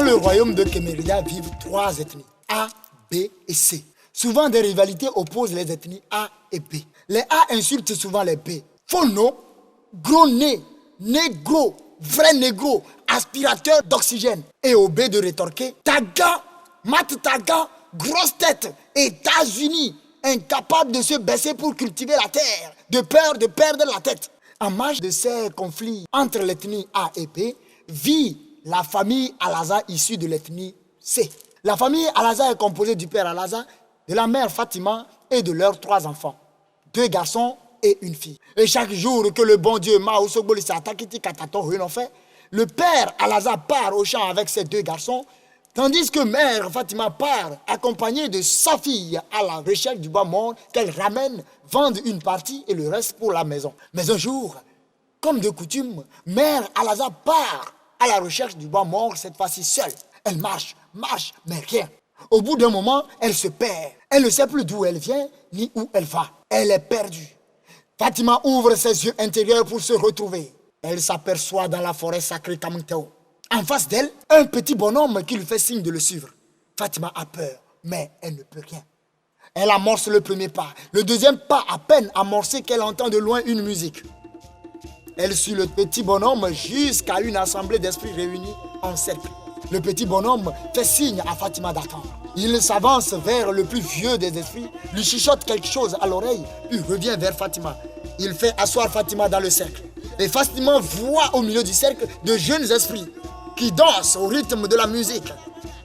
Dans le royaume de Kemeria vivent 3 ethnies, A, B et C. Souvent, des rivalités opposent les ethnies A et B. Les A insultent souvent les B. Faux nom, gros nez, négro, vrai négro, aspirateur d'oxygène. Et au B de rétorquer, taga, mat taga, grosse tête, États-Unis, incapable de se baisser pour cultiver la terre, de peur de perdre la tête. En marge de ces conflits entre l'ethnie A et B, vit la famille Alaza issue de l'ethnie C. La famille Alaza est composée du père Alaza, de la mère Fatima et de leurs 3 enfants, 2 garçons et une fille. Et chaque jour que le bon Dieu le père Alaza part au champ avec ses 2 garçons, tandis que mère Fatima part accompagnée de sa fille à la recherche du bois mort qu'elle ramène, vende une partie et le reste pour la maison. Mais un jour, comme de coutume, mère Alaza part à la recherche du bois mort, cette fois-ci seule. Elle marche, mais rien. Au bout d'un moment, elle se perd. Elle ne sait plus d'où elle vient ni où elle va. Elle est perdue. Fatima ouvre ses yeux intérieurs pour se retrouver. Elle s'aperçoit dans la forêt sacrée Kaminteo. En face d'elle, un petit bonhomme qui lui fait signe de le suivre. Fatima a peur, mais elle ne peut rien. Elle amorce le premier pas. Le deuxième pas, à peine amorcé qu'elle entend de loin une musique. Elle suit le petit bonhomme jusqu'à une assemblée d'esprits réunis en cercle. Le petit bonhomme fait signe à Fatima d'attendre. Il s'avance vers le plus vieux des esprits, lui chuchote quelque chose à l'oreille, puis revient vers Fatima. Il fait asseoir Fatima dans le cercle. Et Fatima voit au milieu du cercle de jeunes esprits qui dansent au rythme de la musique,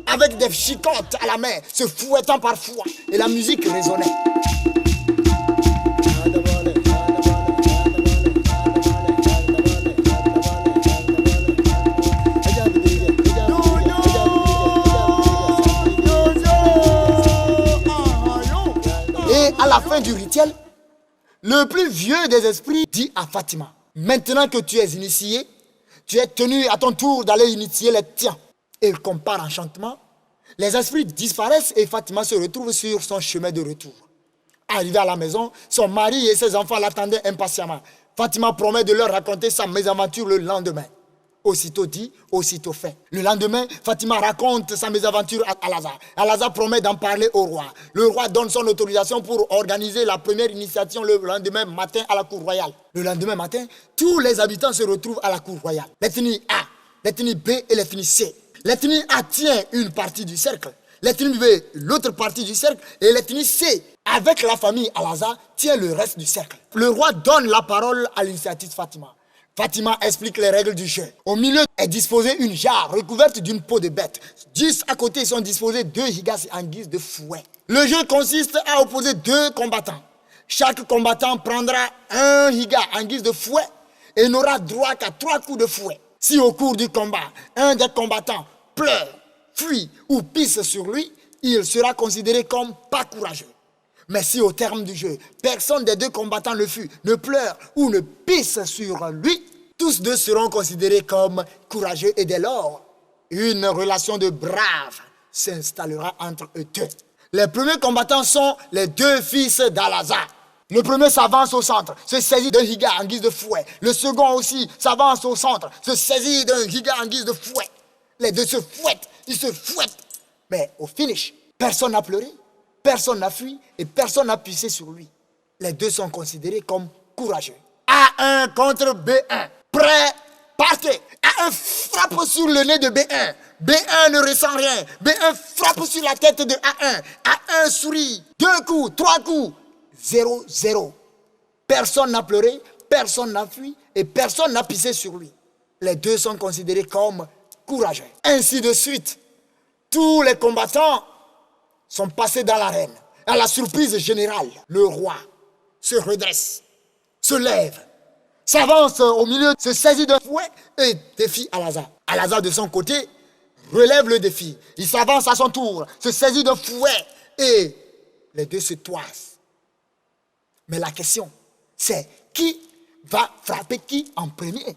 avec des chicottes à la main, se fouettant parfois, et la musique résonnait. Et à la fin du rituel, le plus vieux des esprits dit à Fatima, maintenant que tu es initié, tu es tenu à ton tour d'aller initier les tiens. Et comme par enchantement, les esprits disparaissent et Fatima se retrouve sur son chemin de retour. Arrivée à la maison, son mari et ses enfants l'attendaient impatiemment. Fatima promet de leur raconter sa mésaventure le lendemain. Aussitôt dit, aussitôt fait. Le lendemain, Fatima raconte sa mésaventure à Alaza. Alaza promet d'en parler au roi. Le roi donne son autorisation pour organiser la première initiation le lendemain matin à la cour royale. Le lendemain matin, tous les habitants se retrouvent à la cour royale. L'ethnie A, l'ethnie B et l'ethnie C. L'ethnie A tient une partie du cercle. L'ethnie B, l'autre partie du cercle. Et l'ethnie C, avec la famille Alaza, tient le reste du cercle. Le roi donne la parole à l'initiatrice Fatima. Fatima explique les règles du jeu. Au milieu est disposée une jarre recouverte d'une peau de bête. Juste à côté sont disposés 2 higas en guise de fouet. Le jeu consiste à opposer 2 combattants. Chaque combattant prendra un higa en guise de fouet et n'aura droit qu'à 3 coups de fouet. Si au cours du combat, un des combattants pleure, fuit ou pisse sur lui, il sera considéré comme pas courageux. Mais si au terme du jeu, personne des 2 combattants ne fuit, ne pleure ou ne pisse sur lui, tous 2 seront considérés comme courageux et dès lors, une relation de brave s'installera entre eux 2. Les premiers combattants sont les 2 fils d'Alaza. Le premier s'avance au centre, se saisit d'un higa en guise de fouet. Le second aussi s'avance au centre, se saisit d'un higa en guise de fouet. Les 2 se fouettent, ils se fouettent. Mais au finish, personne n'a pleuré. Personne n'a fui et personne n'a pissé sur lui. Les 2 sont considérés comme courageux. A1 contre B1. Prêt, partez. A1 frappe sur le nez de B1. B1 ne ressent rien. B1 frappe sur la tête de A1. A1 sourit. 2 coups, 3 coups. 0-0. Personne n'a pleuré, personne n'a fui et personne n'a pissé sur lui. Les 2 sont considérés comme courageux. Ainsi de suite, tous les combattants sont passés dans l'arène. À la surprise générale, le roi se redresse, se lève, s'avance au milieu, se saisit d'un fouet et défie Alaza. Alaza, de son côté, relève le défi. Il s'avance à son tour, se saisit d'un fouet et les 2 se toisent. Mais la question, c'est qui va frapper qui en premier?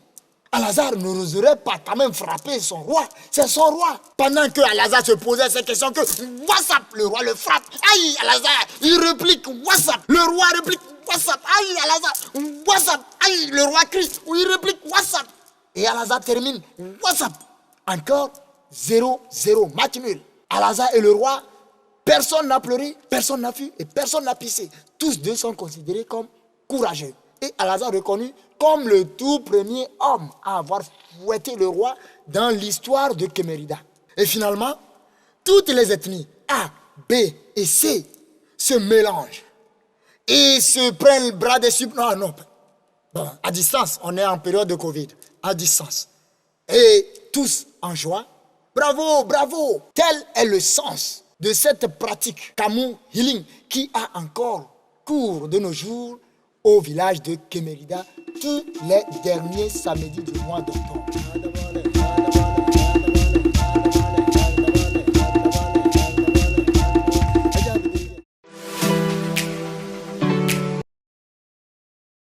Al-Azhar n'oserait pas quand même frapper son roi. C'est son roi. Pendant que Al-Azhar se posait ces questions, que WhatsApp, le roi le frappe. Aïe, Al-Azhar, il réplique WhatsApp. Le roi réplique WhatsApp. Aïe, Al-Azhar, WhatsApp. Aïe, le roi crie, il réplique WhatsApp. Et Al-Azhar termine WhatsApp. Encore 0-0, match nul. Al-Azhar et le roi, personne n'a pleuré, personne n'a fui et personne n'a pissé. Tous deux sont considérés comme courageux. Et Al-Azhar reconnu comme le tout premier homme à avoir fouetté le roi dans l'histoire de Kémérida. Et finalement, toutes les ethnies A, B et C se mélangent et se prennent le bras des subordonnés. Non, bon, à distance, on est en période de Covid, à distance. Et tous en joie. Bravo, bravo. Tel est le sens de cette pratique Kamu Healing qui a encore cours de nos jours au village de Kémérida tous les derniers samedis du mois d'octobre.